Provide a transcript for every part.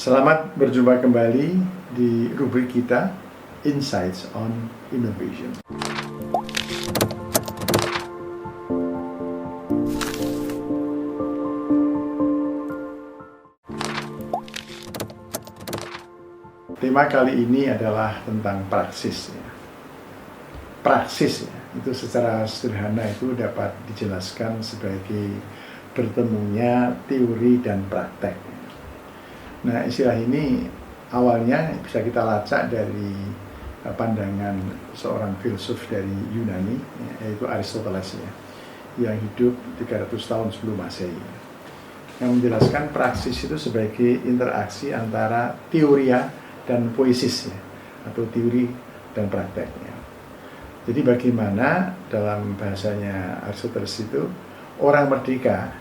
Selamat berjumpa kembali di rubrik kita Insights on Innovation. Tema kali ini adalah tentang praksis. Praksis itu secara sederhana itu dapat dijelaskan sebagai bertemunya teori dan praktek. Nah, istilah ini awalnya bisa kita lacak dari pandangan seorang filsuf dari Yunani, yaitu Aristoteles, yang hidup 300 tahun sebelum Masehi, yang menjelaskan praksis itu sebagai interaksi antara teoria dan poiesis, atau teori dan prakteknya. Jadi bagaimana dalam bahasanya Aristoteles itu orang merdeka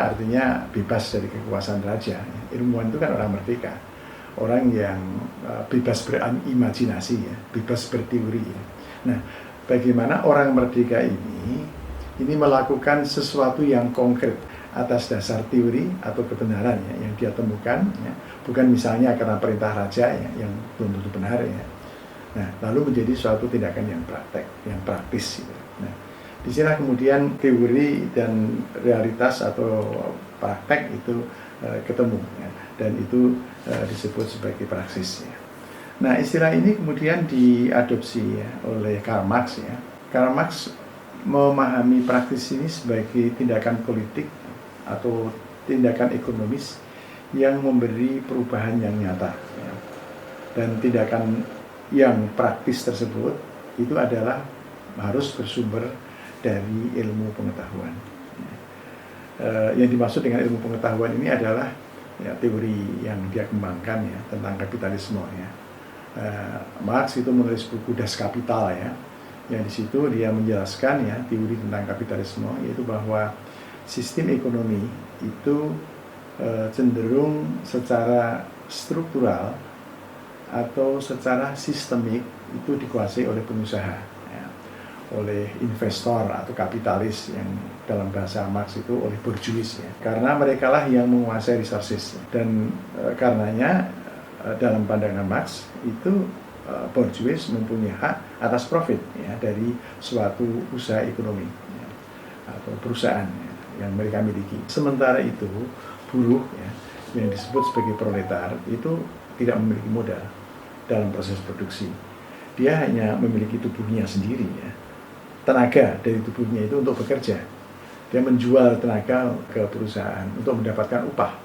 artinya bebas dari kekuasaan raja. Ilmuwan itu kan orang merdeka, orang yang bebas berimajinasi, bebas berteori. Nah, bagaimana orang merdeka ini melakukan sesuatu yang konkret atas dasar teori atau kebenaran yang dia temukan, bukan misalnya karena perintah raja yang belum tentu benar. Nah, lalu menjadi suatu tindakan yang praktis. Nah, disinilah kemudian teori dan realitas atau praktek itu ketemu, dan itu disebut sebagai praksis. Nah, istilah ini kemudian diadopsi oleh Karl Marx. Karl Marx memahami praktis ini sebagai tindakan politik atau tindakan ekonomis yang memberi perubahan yang nyata, dan tindakan yang praktis tersebut itu adalah harus bersumber dari ilmu pengetahuan. Yang dimaksud dengan ilmu pengetahuan ini adalah teori yang dia kembangkan tentang kapitalisme. Marx itu menulis buku Das Kapital, yang di situ dia menjelaskan teori tentang kapitalisme, yaitu bahwa sistem ekonomi itu cenderung secara struktural atau secara sistemik itu dikuasai oleh pengusaha, oleh investor atau kapitalis, yang dalam bahasa Marx itu oleh bourgeois, karena mereka lah yang menguasai resources, dan karenanya dalam pandangan Marx itu bourgeois mempunyai hak atas profit dari suatu usaha ekonomi atau perusahaan yang mereka miliki. Sementara itu buruh yang disebut sebagai proletar itu tidak memiliki modal dalam proses produksi. Dia hanya memiliki tubuhnya sendiri, tenaga dari tubuhnya itu untuk bekerja. Dia menjual tenaga ke perusahaan untuk mendapatkan upah.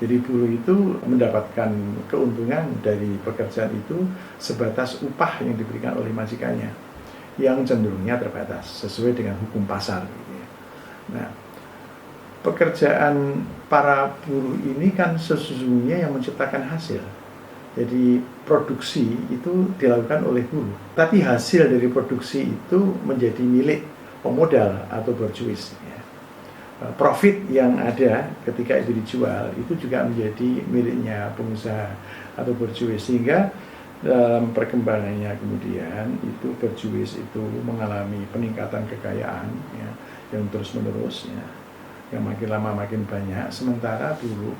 Jadi buruh itu mendapatkan keuntungan dari pekerjaan itu sebatas upah yang diberikan oleh majikannya, yang cenderungnya terbatas sesuai dengan hukum pasar. Nah, pekerjaan para buruh ini kan sesungguhnya yang menciptakan hasil. Jadi produksi itu dilakukan oleh buruh, tapi hasil dari produksi itu menjadi milik pemodal atau bourgeois. Profit yang ada ketika itu dijual itu juga menjadi miliknya pengusaha atau bourgeois, sehingga dalam perkembangannya kemudian itu bourgeois itu mengalami peningkatan kekayaan yang terus menerus, yang makin lama makin banyak, sementara buruh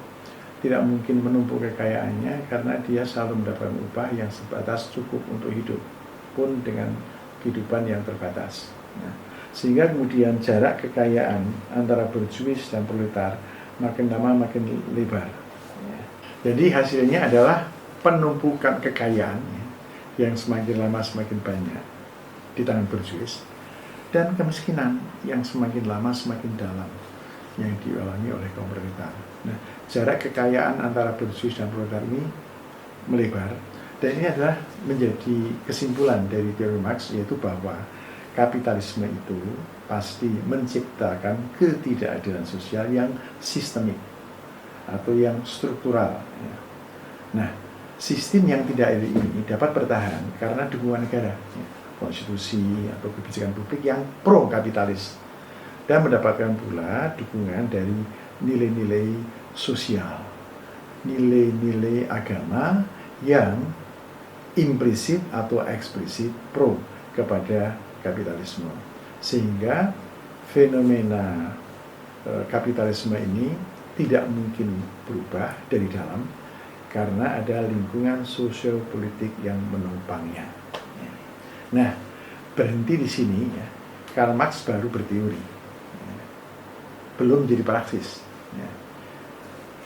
tidak mungkin menumpuk kekayaannya karena dia selalu mendapatkan upah yang sebatas cukup untuk hidup, pun dengan kehidupan yang terbatas. Sehingga kemudian jarak kekayaan antara bourgeois dan proletar makin lama makin lebar. Jadi hasilnya adalah penumpukan kekayaan yang semakin lama semakin banyak di tangan bourgeois, dan kemiskinan yang semakin lama semakin dalam yang dialami oleh kaum proletar. Nah, jarak kekayaan antara bourgeois dan proletar ini melebar, dan ini adalah menjadi kesimpulan dari teori Marx, yaitu bahwa kapitalisme itu pasti menciptakan ketidakadilan sosial yang sistemik atau yang struktural. Nah, sistem yang tidak adil ini dapat bertahan karena dukungan negara, konstitusi atau kebijakan publik yang pro kapitalis, dan mendapatkan pula dukungan dari nilai-nilai sosial, nilai-nilai agama yang implisit atau eksplisit pro kepada kapitalisme. Sehingga fenomena kapitalisme ini tidak mungkin berubah dari dalam karena ada lingkungan sosio-politik yang menopangnya. Nah, berhenti di sini ya. Karl Marx baru berteori, belum jadi praksis.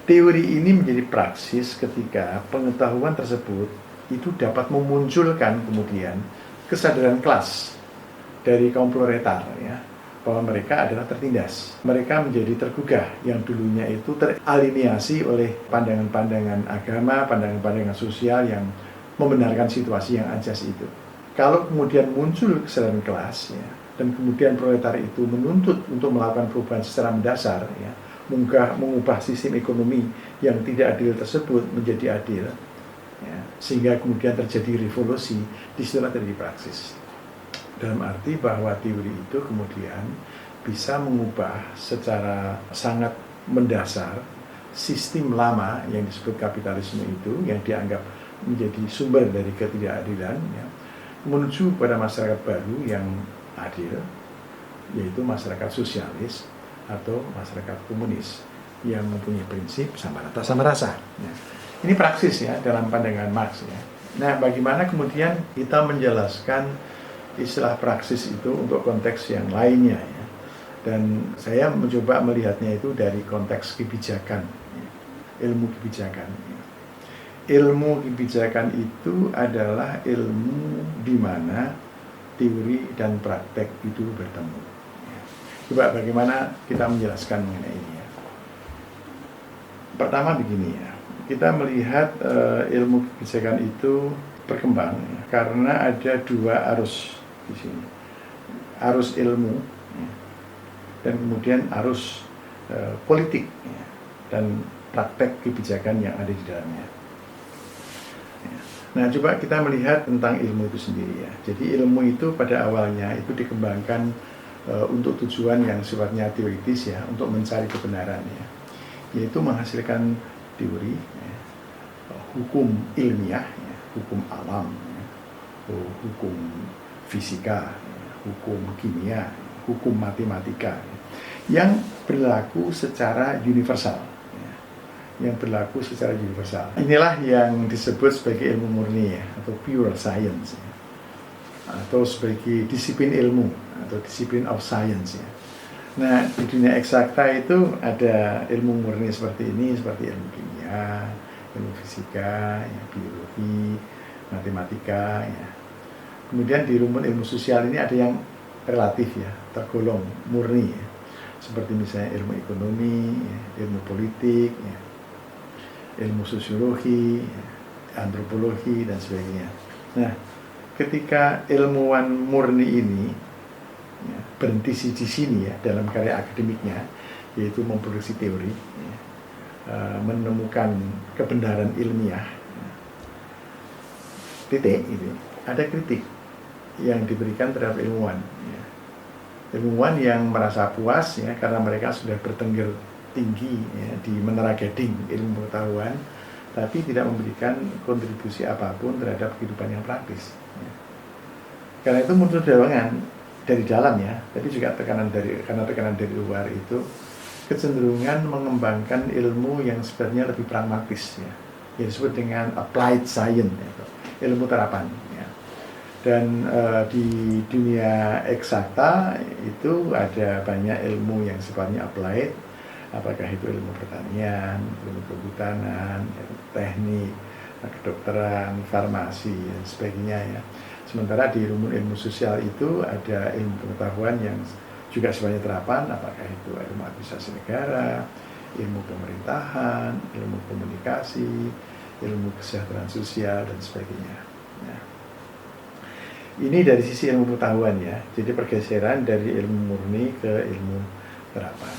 Teori ini menjadi praksis ketika pengetahuan tersebut itu dapat memunculkan kemudian kesadaran kelas dari kaum proletar ya, bahwa mereka adalah tertindas. Mereka menjadi tergugah yang dulunya itu teraliniasi oleh pandangan-pandangan agama, pandangan-pandangan sosial yang membenarkan situasi yang anjas itu. Kalau kemudian muncul kesadaran kelas ya, dan kemudian proletar itu menuntut untuk melakukan perubahan secara mendasar ya, mengubah sistem ekonomi yang tidak adil tersebut menjadi adil ya, sehingga kemudian terjadi revolusi, disitulah terjadi praksis. Dalam arti bahwa teori itu kemudian bisa mengubah secara sangat mendasar sistem lama yang disebut kapitalisme itu, yang dianggap menjadi sumber dari ketidakadilan ya, menuju pada masyarakat baru yang adil, yaitu masyarakat sosialis atau masyarakat komunis yang mempunyai prinsip sama rata sama rasa. Ya. Ini praksis ya dalam pandangan Marx ya. Nah, bagaimana kemudian kita menjelaskan istilah praksis itu untuk konteks yang lainnya ya. Dan saya mencoba melihatnya itu dari konteks kebijakan, ya. Ilmu kebijakan. Ya. Ilmu kebijakan itu adalah ilmu di mana teori dan praktek itu bertemu. Coba bagaimana kita menjelaskan mengenai ini ya. Pertama begini ya, kita melihat ilmu kebijakan itu berkembang ya, karena ada dua arus di sini. Arus ilmu ya, dan kemudian arus politik ya, dan praktek kebijakan yang ada di dalamnya. Ya. Nah, coba kita melihat tentang ilmu itu sendiri ya. Jadi ilmu itu pada awalnya itu dikembangkan untuk tujuan yang sifatnya teoritis ya, untuk mencari kebenaran ya, yaitu menghasilkan teori ya, hukum ilmiah ya, hukum alam ya, hukum fisika ya, hukum kimia, hukum matematika ya, yang berlaku secara universal ya, yang berlaku secara universal. Inilah yang disebut sebagai ilmu murni ya, atau pure science ya, atau sebagai disiplin ilmu atau disiplin of science ya. Nah, di dunia eksakta itu ada ilmu murni seperti ini, seperti ilmu kimia, ilmu fisika, ya, biologi, matematika ya. Kemudian di rumpun ilmu sosial ini ada yang relatif ya, tergolong murni ya. Seperti misalnya ilmu ekonomi, ya, ilmu politik, ya, ilmu sosiologi, ya, antropologi dan sebagainya. Nah, ketika ilmuwan murni ini ya, berhenti di sini ya dalam karya akademiknya, yaitu memproduksi teori, ya, menemukan kebenaran ilmiah, ya, titik itu, ada kritik yang diberikan terhadap ilmuwan. Ya. Ilmuwan yang merasa puas ya karena mereka sudah bertengger tinggi ya, di menara gading ilmu pengetahuan, tapi tidak memberikan kontribusi apapun terhadap kehidupan yang praktis. Ya. Karena itu muncul dorongan dari dalam ya, tapi juga tekanan dari luar itu kecenderungan mengembangkan ilmu yang sebenarnya lebih pragmatis ya, yang disebut dengan applied science, ya, ilmu terapan. Ya. Dan di dunia eksakta itu ada banyak ilmu yang sifatnya applied, apakah itu ilmu pertanian, ilmu kehutanan, teknik, kedokteran, farmasi dan sebagainya ya. Sementara di rumpun ilmu sosial itu ada ilmu pengetahuan yang juga sifatnya terapan, apakah itu ilmu administrasi negara, ilmu pemerintahan, ilmu komunikasi, ilmu kesejahteraan sosial dan sebagainya. Nah, ini dari sisi ilmu pengetahuan ya, jadi pergeseran dari ilmu murni ke ilmu terapan.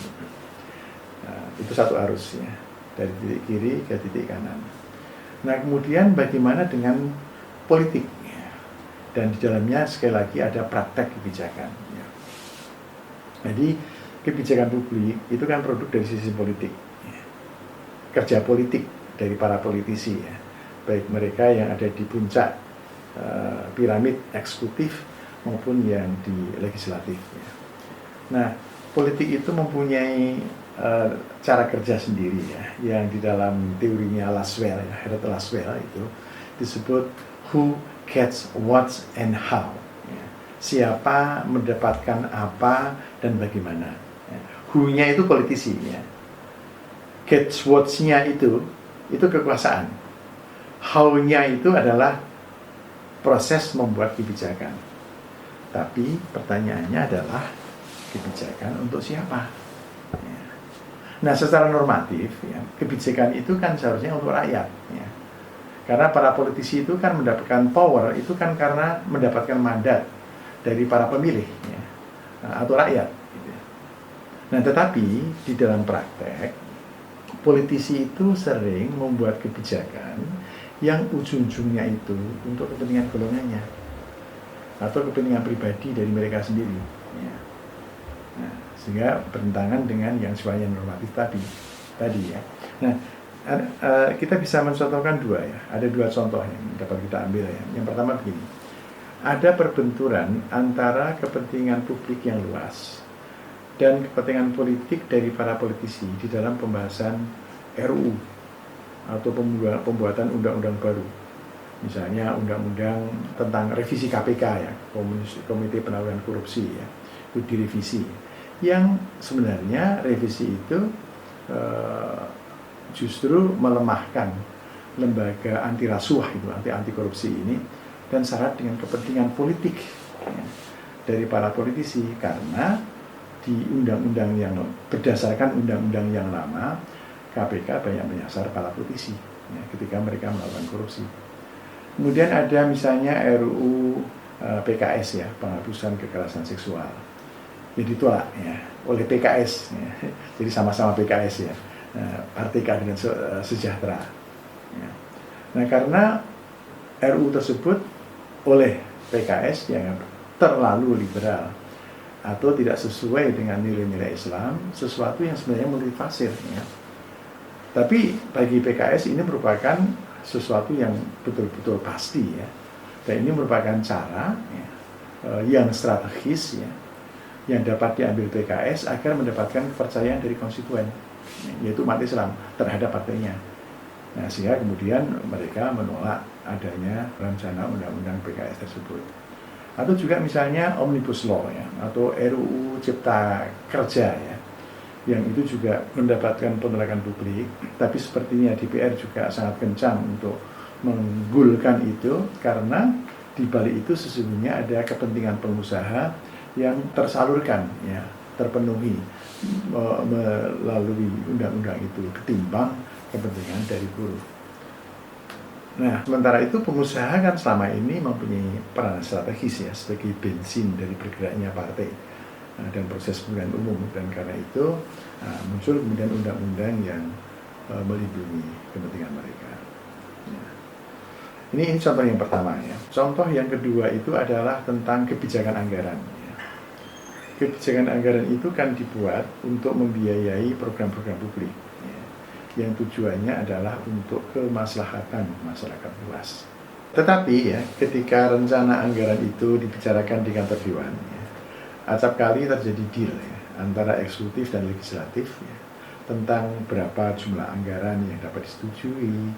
Nah, itu satu arus ya, dari titik kiri ke titik kanan. Nah, kemudian bagaimana dengan politik? Dan di dalamnya sekali lagi ada praktek kebijakan. Ya. Jadi kebijakan publik itu kan produk dari sisi politik, ya. Kerja politik dari para politisi, ya. Baik mereka yang ada di puncak piramid eksekutif maupun yang di legislatif. Ya. Nah, politik itu mempunyai cara kerja sendiri ya, yang di dalam teorinya Laswell ya, Harold Laswell itu disebut who gets what and how. Ya. Siapa mendapatkan apa dan bagaimana. Ya. Who-nya itu politisi ya. Gets what-nya itu kekuasaan. How-nya itu adalah proses membuat kebijakan. Tapi pertanyaannya adalah kebijakan untuk siapa? Ya. Nah, secara normatif, ya, kebijakan itu kan seharusnya untuk rakyat. Ya. Karena para politisi itu kan mendapatkan power, itu kan karena mendapatkan mandat dari para pemilih, ya, atau rakyat. Gitu. Nah, tetapi di dalam praktek, politisi itu sering membuat kebijakan yang ujung-ujungnya itu untuk kepentingan golongannya atau kepentingan pribadi dari mereka sendiri. Ya. Nah, sehingga bertentangan dengan yang sifatnya normatif tadi ya. Nah, kita bisa mencontohkan dua ya. Ada dua contoh yang dapat kita ambil ya. Yang pertama begini, ada perbenturan antara kepentingan publik yang luas dan kepentingan politik dari para politisi di dalam pembahasan RUU atau pembuatan undang-undang baru. Misalnya undang-undang tentang revisi KPK ya, Komite Penanggulangan Korupsi ya, itu direvisi. Yang sebenarnya revisi itu justru melemahkan lembaga anti rasuah itu, anti korupsi ini, dan syarat dengan kepentingan politik ya, dari para politisi, karena di undang-undang yang berdasarkan undang-undang yang lama, KPK banyak menyasar para politisi ya, ketika mereka melakukan korupsi. Kemudian ada misalnya RUU PKS ya, penghapusan kekerasan seksual, yang ditolak ya oleh PKS ya. Jadi sama-sama PKS ya, Partai Keadilan Sejahtera ya. Nah, karena RUU tersebut oleh PKS yang terlalu liberal atau tidak sesuai dengan nilai-nilai Islam, sesuatu yang sebenarnya menurut fasir ya. Tapi bagi PKS ini merupakan sesuatu yang betul-betul pasti ya, dan ini merupakan cara ya, yang strategis ya, yang dapat diambil PKS agar mendapatkan kepercayaan dari konstituen, yaitu umat Islam terhadap partainya. Nah, sehingga kemudian mereka menolak adanya rencana undang-undang PKS tersebut. Atau juga misalnya Omnibus Law ya, atau RUU Cipta Kerja ya, yang itu juga mendapatkan penolakan publik, tapi sepertinya DPR juga sangat kencang untuk menggulkan itu, karena di balik itu sesungguhnya ada kepentingan pengusaha yang tersalurkan ya, terpenuhi melalui undang-undang itu ketimbang kepentingan dari buruh. Nah, sementara itu pengusaha kan selama ini mempunyai peran strategis ya, sebagai bensin dari bergeraknya partai dan proses pemilihan umum, dan karena itu muncul kemudian undang-undang yang melindungi kepentingan mereka. Ya. Ini contoh yang pertama ya. Contoh yang kedua itu adalah tentang kebijakan anggaran. Ya. Kebijakan anggaran itu kan dibuat untuk membiayai program-program publik ya, yang tujuannya adalah untuk kemaslahatan masyarakat luas. Tetapi ya, ketika rencana anggaran itu dibicarakan di kantor Dewan ya, acap kali terjadi deal ya, antara eksekutif dan legislatif ya, tentang berapa jumlah anggaran yang dapat disetujui,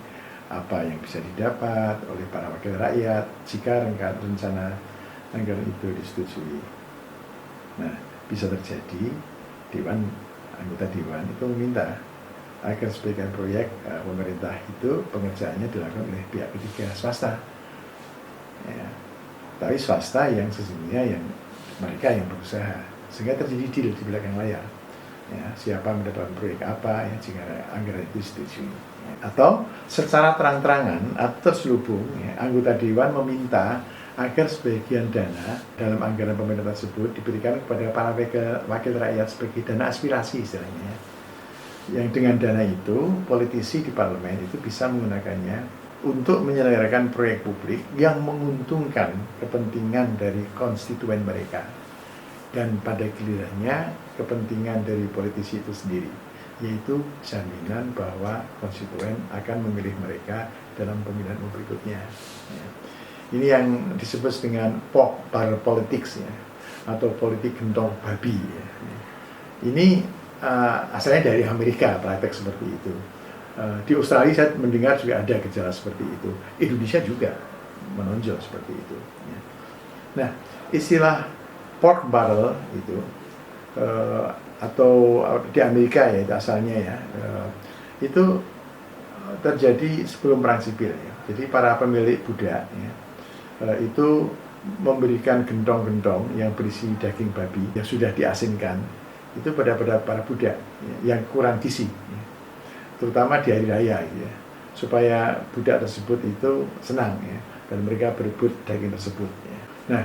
apa yang bisa didapat oleh para wakil rakyat jika rencana anggaran itu disetujui. Nah, bisa terjadi anggota Dewan itu meminta agar sebagian proyek pemerintah itu pengerjaannya dilakukan oleh pihak ketiga, swasta. Ya. Tapi swasta yang sesungguhnya yang mereka yang berusaha, sehingga terjadi deal di belakang layar ya, siapa mendapatkan proyek apa ya, jika anggaran itu disetujui ya. Atau secara terang-terangan atau terselubung ya, anggota Dewan meminta agar sebagian dana dalam anggaran pemerintah tersebut diberikan kepada para wakil rakyat sebagai dana aspirasi istilahnya, yang dengan dana itu politisi di parlemen itu bisa menggunakannya untuk menyelenggarakan proyek publik yang menguntungkan kepentingan dari konstituen mereka, dan pada gilirannya kepentingan dari politisi itu sendiri, yaitu jaminan bahwa konstituen akan memilih mereka dalam pemilihan berikutnya ya. Ini yang disebut dengan pork barrel politics ya, atau politik gentong babi ya. Ini asalnya dari Amerika praktek seperti itu. Di Australia saya mendengar juga ada gejala seperti itu. Indonesia juga menonjol seperti itu. Nah, istilah pork barrel itu atau di Amerika ya itu asalnya ya, itu terjadi sebelum perang sipil ya. Jadi para pemilik budak ya, itu memberikan gentong-gentong yang berisi daging babi yang sudah diasinkan itu pada para budak ya, yang kurang gizi ya, terutama di hari raya ya, supaya budak tersebut itu senang ya, dan mereka berebut daging tersebut ya. Nah,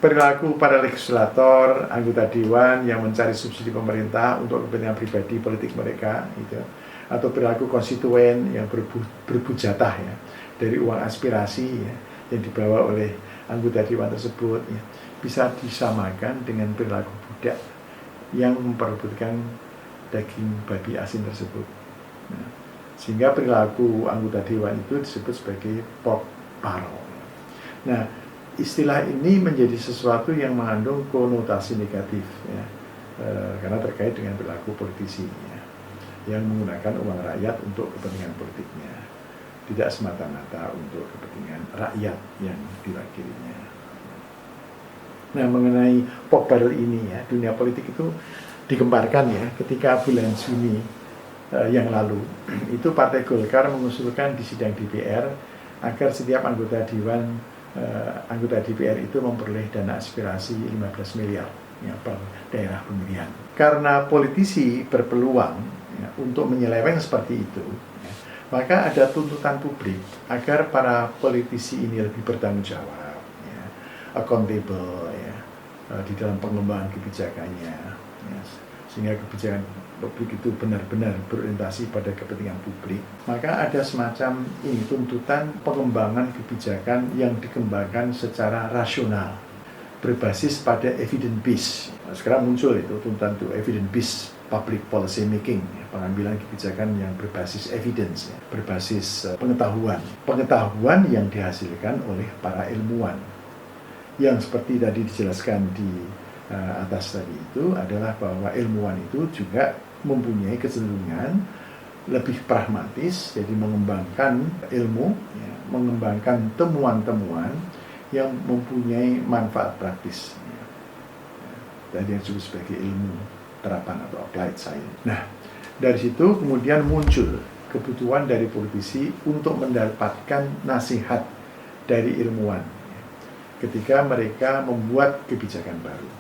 perilaku para legislator, anggota dewan yang mencari subsidi pemerintah untuk kepentingan pribadi politik mereka gitu, atau perilaku konstituen yang berebut jatah ya dari uang aspirasi ya, yang dibawa oleh anggota dewan tersebut ya, bisa disamakan dengan perilaku budak yang memperebutkan daging babi asin tersebut. Nah, sehingga perilaku anggota dewan itu disebut sebagai pork barrel. Nah, istilah ini menjadi sesuatu yang mengandung konotasi negatif ya, karena terkait dengan perilaku politisi ya, yang menggunakan uang rakyat untuk kepentingan politiknya, tidak semata-mata untuk kepentingan rakyat yang diwakilinya. Nah, mengenai pork barrel ini ya, dunia politik itu digemparkan ya ketika bulan Juni yang lalu itu Partai Golkar mengusulkan di sidang DPR agar setiap anggota DPR itu memperoleh dana aspirasi 15 miliar ya, per daerah pemilihan. Karena politisi berpeluang ya, untuk menyeleweng seperti itu ya, maka ada tuntutan publik agar para politisi ini lebih bertanggung jawab ya, accountable ya, di dalam pengembangan kebijakannya ya, sehingga kebijakan publik itu benar-benar berorientasi pada kepentingan publik. Maka ada semacam ini tuntutan pengembangan kebijakan yang dikembangkan secara rasional, berbasis pada evidence based. Sekarang muncul itu tuntutan itu evidence based public policy making, pengambilan kebijakan yang berbasis evidence, berbasis pengetahuan yang dihasilkan oleh para ilmuwan. Yang seperti tadi dijelaskan di atas tadi itu adalah bahwa ilmuwan itu juga mempunyai kecenderungan lebih pragmatis, jadi mengembangkan ilmu, ya, mengembangkan temuan-temuan yang mempunyai manfaat praktis, ya. Dan yang disebut sebagai ilmu terapan atau applied science. Nah, dari situ kemudian muncul kebutuhan dari politisi untuk mendapatkan nasihat dari ilmuwan ya, ketika mereka membuat kebijakan baru.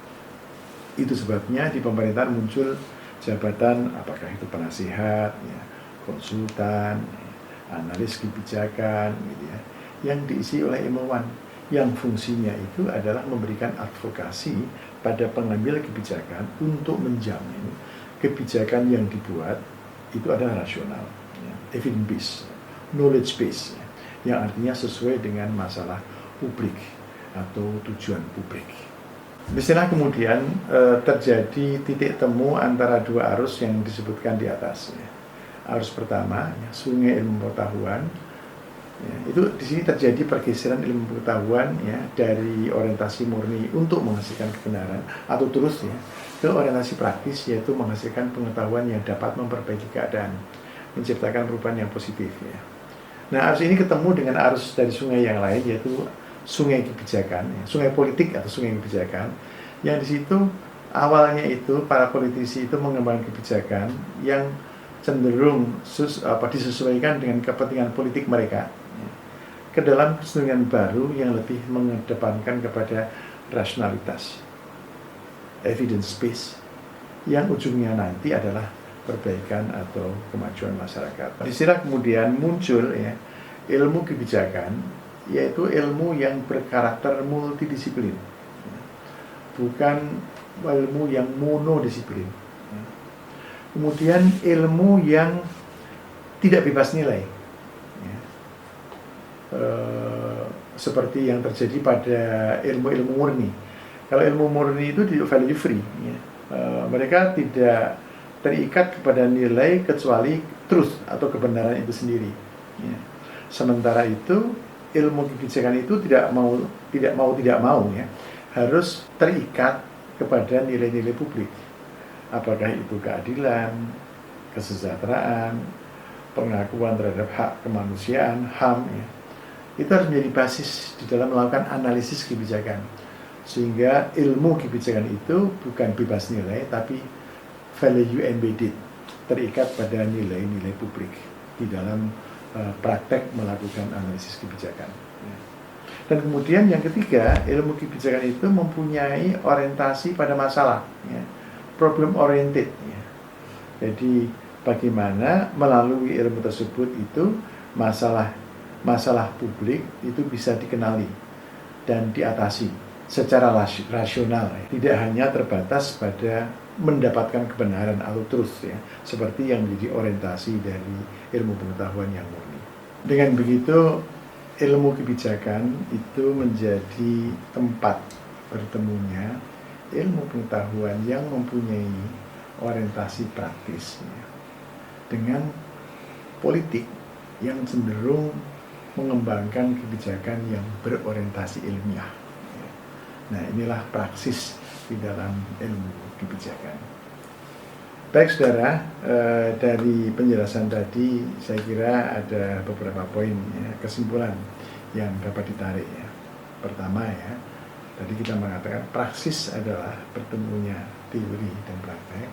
Itu sebabnya di pemerintahan muncul jabatan, apakah itu penasihat, ya, konsultan, ya, analis kebijakan, gitu ya, yang diisi oleh ilmuwan, yang fungsinya itu adalah memberikan advokasi pada pengambil kebijakan untuk menjamin kebijakan yang dibuat itu adalah rasional, ya, evidence based, knowledge based, ya, yang artinya sesuai dengan masalah publik atau tujuan publik. Disinilah kemudian terjadi titik temu antara dua arus yang disebutkan di atas. Ya. Arus pertama, ya, sungai ilmu pengetahuan. Ya, itu di sini terjadi pergeseran ilmu pengetahuan ya, dari orientasi murni untuk menghasilkan kebenaran atau terus ya, ke orientasi praktis, yaitu menghasilkan pengetahuan yang dapat memperbaiki keadaan, menciptakan perubahan yang positif. Ya. Nah, arus ini ketemu dengan arus dari sungai yang lain, yaitu sungai kebijakan, ya, sungai politik atau sungai kebijakan, yang di situ awalnya itu para politisi itu mengembangkan kebijakan yang cenderung disesuaikan dengan kepentingan politik mereka, ya, ke dalam kecenderungan baru yang lebih mengedepankan kepada rasionalitas, evidence based, yang ujungnya nanti adalah perbaikan atau kemajuan masyarakat. Disinilah kemudian muncul ya, ilmu kebijakan, yaitu ilmu yang berkarakter multidisiplin, bukan ilmu yang monodisiplin. Kemudian ilmu yang tidak bebas nilai, seperti yang terjadi pada ilmu-ilmu murni. Kalau ilmu murni itu value free, mereka tidak terikat kepada nilai kecuali truth atau kebenaran itu sendiri. Sementara itu ilmu kebijakan itu tidak mau ya, harus terikat kepada nilai-nilai publik apakah itu keadilan, kesejahteraan, pengakuan terhadap hak kemanusiaan, HAM, ya. Itu harus menjadi basis di dalam melakukan analisis kebijakan. Sehingga ilmu kebijakan itu bukan bebas nilai, tapi value embedded, terikat pada nilai-nilai publik di dalam praktek melakukan analisis kebijakan. Dan kemudian yang ketiga, ilmu kebijakan itu mempunyai orientasi pada masalah, ya, problem oriented. Ya. Jadi bagaimana melalui ilmu tersebut itu masalah publik itu bisa dikenali dan diatasi secara rasional, ya. Tidak hanya terbatas pada mendapatkan kebenaran atau truth, ya, seperti yang menjadi orientasi dari ilmu pengetahuan yang murni. Dengan begitu, ilmu kebijakan itu menjadi tempat bertemunya ilmu pengetahuan yang mempunyai orientasi praktis, ya, dengan politik yang cenderung mengembangkan kebijakan yang berorientasi ilmiah. Nah, inilah praksis di dalam ilmu kebijakan. Baik saudara, dari penjelasan tadi saya kira ada beberapa poin, ya, kesimpulan yang dapat ditarik, ya. Pertama, ya, tadi kita mengatakan praksis adalah bertemunya teori dan praktek.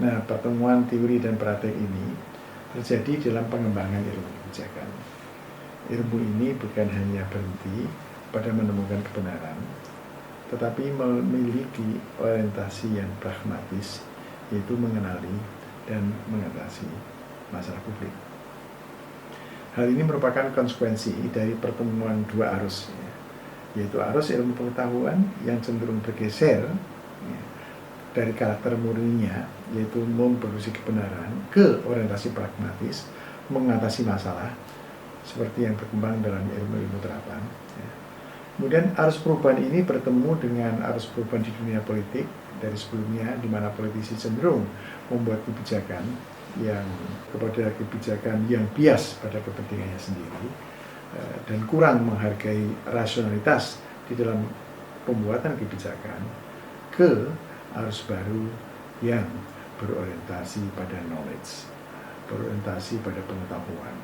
Nah, pertemuan teori dan praktek ini terjadi dalam pengembangan ilmu kebijakan. Ilmu ini bukan hanya berhenti pada menemukan kebenaran, tetapi memiliki orientasi yang pragmatis, yaitu mengenali dan mengatasi masalah publik. Hal ini merupakan konsekuensi dari pertemuan dua arus, ya, yaitu arus ilmu pengetahuan yang cenderung bergeser, ya, dari karakter murninya, yaitu memproduksi kebenaran, ke orientasi pragmatis, mengatasi masalah, seperti yang berkembang dalam ilmu-ilmu terapan. Ya. Kemudian arus perubahan ini bertemu dengan arus perubahan di dunia politik dari sebelumnya, di mana politisi cenderung membuat kebijakan yang bias pada kepentingannya sendiri, dan kurang menghargai rasionalitas di dalam pembuatan kebijakan, ke arus baru yang berorientasi pada knowledge, berorientasi pada pengetahuan,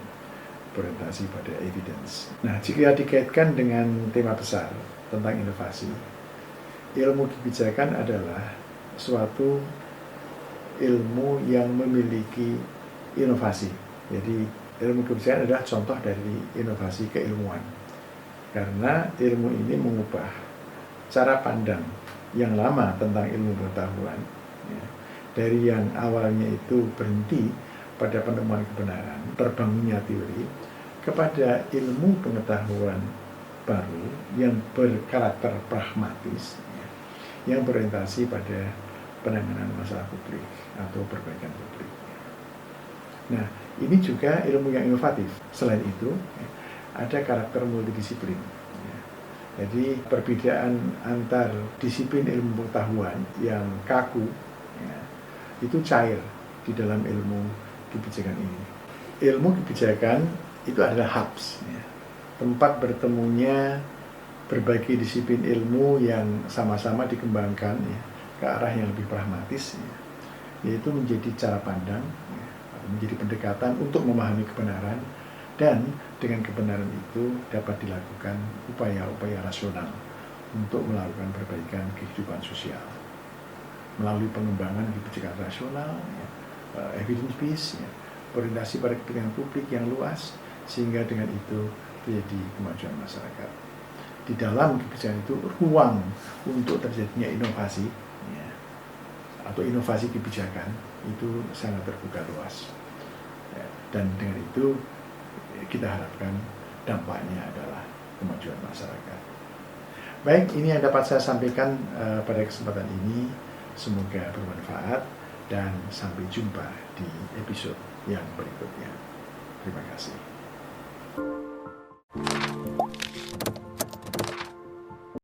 berorientasi pada evidence. Nah, jika dikaitkan dengan tema besar tentang inovasi, ilmu kebijakan adalah suatu ilmu yang memiliki inovasi. Jadi ilmu kebijakan adalah contoh dari inovasi keilmuan, karena ilmu ini mengubah cara pandang yang lama tentang ilmu pengetahuan, ya, dari yang awalnya itu berhenti pada penemuan kebenaran, terbangunnya teori, kepada ilmu pengetahuan baru yang berkarakter pragmatis, ya, yang berorientasi pada penanganan masalah publik atau perbaikan publik. Nah, ini juga ilmu yang inovatif. Selain itu, ya, ada karakter multidisiplin. Ya. Jadi perbedaan antar disiplin ilmu pengetahuan yang kaku, ya, itu cair di dalam ilmu kebijakan ini. Ilmu kebijakan itu adalah hubs, ya, tempat bertemunya berbagai disiplin ilmu yang sama-sama dikembangkan, ya, ke arah yang lebih pragmatis, ya, yaitu menjadi cara pandang, ya, menjadi pendekatan untuk memahami kebenaran, dan dengan kebenaran itu dapat dilakukan upaya-upaya rasional untuk melakukan perbaikan kehidupan sosial melalui pengembangan kebijakan rasional, ya, evidence based, ya, orientasi pada kepentingan publik yang luas, sehingga dengan itu terjadi kemajuan masyarakat. Di dalam kebijakan itu ruang untuk terjadinya inovasi, ya, atau inovasi kebijakan itu sangat terbuka luas, ya, dan dengan itu kita harapkan dampaknya adalah kemajuan masyarakat. Baik, ini yang dapat saya sampaikan pada kesempatan ini. Semoga bermanfaat dan sampai jumpa di episode yang berikutnya. Terima kasih.